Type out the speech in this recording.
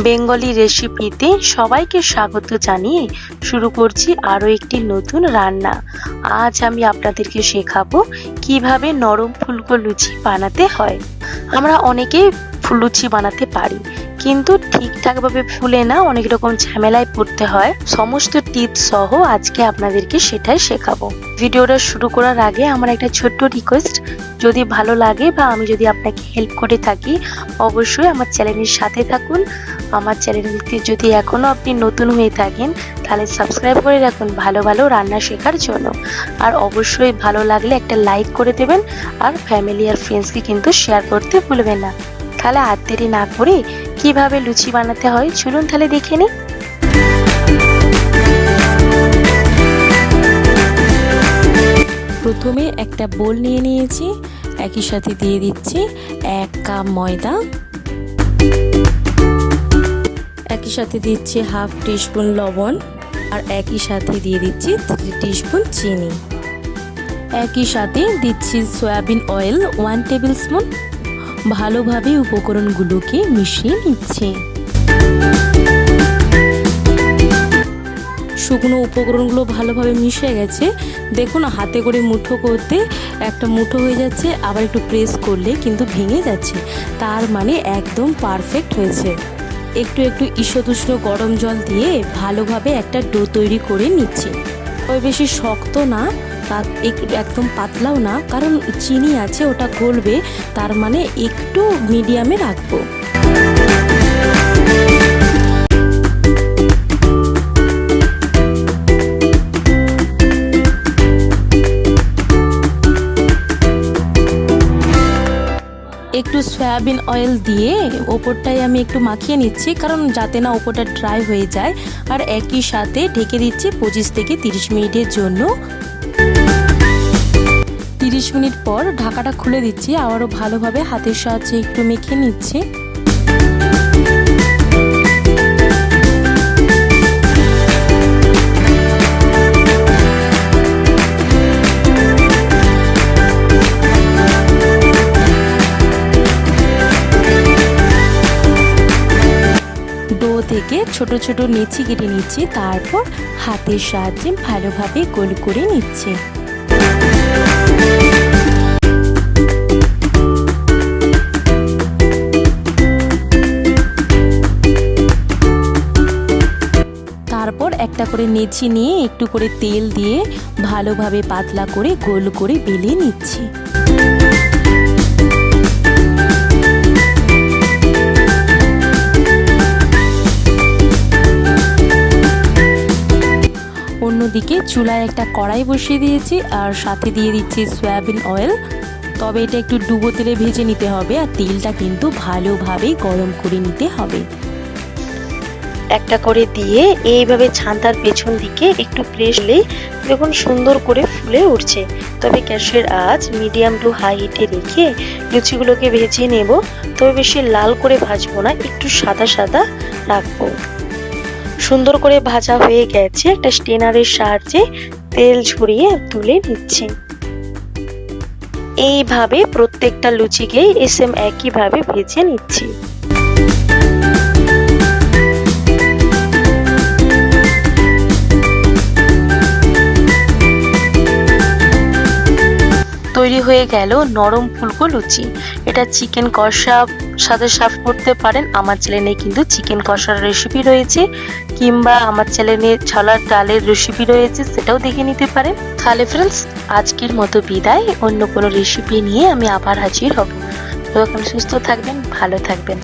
Bengali রেসিপিতে সবাইকে স্বাগত জানিয়ে শুরু করছি আরও একটি নতুন রান্না। আজ আমি আপনাদেরকে শেখাবো কিভাবে নরম ফুলকো লুচি বানাতে হয়। আমরা অনেকেই লুচি বানাতে পারি, কিন্তু ঠিকঠাকভাবে ফুলে না, অনেক রকম ঝামেলায় পড়তে হয়। সমস্ত টিপস সহ আজকে আপনাদেরকে সেটাই শেখাবো। ভিডিওটা শুরু করার আগে আমার একটা ছোট্ট রিকোয়েস্ট, যদি ভালো লাগে বা আমি যদি আপনাকে হেল্প করে থাকি, অবশ্যই আমার চ্যানেলের সাথে থাকুন। আমার চ্যানেলকে যদি এখনো আপনি নতুন হয়ে থাকেন তাহলে সাবস্ক্রাইব করে রাখুন ভালো ভালো রান্না শেখার জন্য। আর অবশ্যই ভালো লাগলে একটা লাইক করে দেবেন, আর ফ্যামিলি আর ফ্রেন্ডসকে কিন্তু শেয়ার করতে ভুলবেন না। তাহলে আর দেরি না করে কিভাবে লুচি বানাতে হয় চলুন তাহলে দেখে নিই। প্রথমে একটা বোল নিয়ে নিয়েছি, একই সাথে দিয়ে দিচ্ছি 1 কাপ ময়দা, একই সাথে দিচ্ছি হাফ টিস্পুন লবণ, আর একই সাথে দিয়ে দিচ্ছি 3 টিস্পুন চিনি। একই সাথে দিচ্ছি সয়াবিন অয়েল 1 টেবিল স্পুন। ভালোভাবে উপকরণগুলোকে মিশিয়ে নিচ্ছি। শুকনো উপকরণগুলো ভালোভাবে মিশে গেছে। দেখুন হাতে করে মুঠো করতে একটা মুঠো হয়ে যাচ্ছে, আবার একটু প্রেস করলে কিন্তু ভেঙে যাচ্ছে, তার মানে একদম পারফেক্ট হয়েছে। একটু একটু ঈষৎ উষ্ণ গরম জল দিয়ে ভালোভাবে একটা ডো তৈরি করে নিচ্ছি। ওই বেশি শক্ত না, একদম পাতলাও না, কারণ চিনি আছে ওটা গলবে, তার মানে একটু মিডিয়ামে রাখবো। একটু সয়াবিন অয়েল দিয়ে ওপরটায় আমি একটু মাখিয়ে নিচ্ছি, কারণ যাতে না ওপরটা ড্রাই হয়ে যায়। আর একই সাথে ঢেকে দিচ্ছি 25 থেকে 30 মিনিটের জন্য। 30 মিনিট পর ঢাকাটা খুলে দিচ্ছি, আবারও ভালোভাবে হাতের সাহায্যে একটু মেখে নিচ্ছি। ডো থেকে ছোট ছোট নেচি কেটে নিচ্ছি, তারপর হাতের সাহায্যে ভালোভাবে গোল করে নিচ্ছি। তারপর একটা করে নেচি নিয়ে একটু করে তেল দিয়ে ভালোভাবে পাতলা করে গোল করে বেলে নিচ্ছি। অন্যদিকে চুলায় একটা কড়াই বসিয়ে দিয়েছি, আর সাথে দিয়ে দিচ্ছি সয়াবিন অয়েল। তবে এটা একটু ডুবো তেলে ভেজে নিতে হবে, আর তেলটা কিন্তু ভালোভাবে গরম করে নিতে হবে। একটা করে দিয়ে এইভাবে ছান্তার পেছন দিকে একটু প্রেস করলেই দেখুন সুন্দর করে ফুলে উঠছে। তবে গ্যাসের আঁচ মিডিয়াম টু হাই হিটে রেখে লুচিগুলোকে ভেজে নেব। তবে বেশি লাল করে ভাজবো না, একটু সাদা সাদা রাখবো। সুন্দর করে ভাজা হয়ে গেছে, একটা স্টেনারের সাহায্যে তেল ঝরিয়ে তুলে নিচ্ছি। এইভাবে প্রত্যেকটা লুচিকেই সেম একইভাবে ভেজে নিচ্ছি। তৈরি হয়ে গেল নরম ফুলকো লুচি। এটা চিকেন কষা সাথে সার্ভ করতে পারেন। আমার চ্যানেলে কিন্তু চিকেন কষার রেসিপি রয়েছে, কিংবা আমার চ্যানেলে ছোলার ডালের রেসিপি রয়েছে, সেটাও দেখে নিতে পারেন। তাহলে ফ্রেন্ডস, আজকের মতো বিদায়। অন্য কোনো রেসিপি নিয়ে আমি আবার হাজির হব। তখন সুস্থ থাকবেন, ভালো থাকবেন।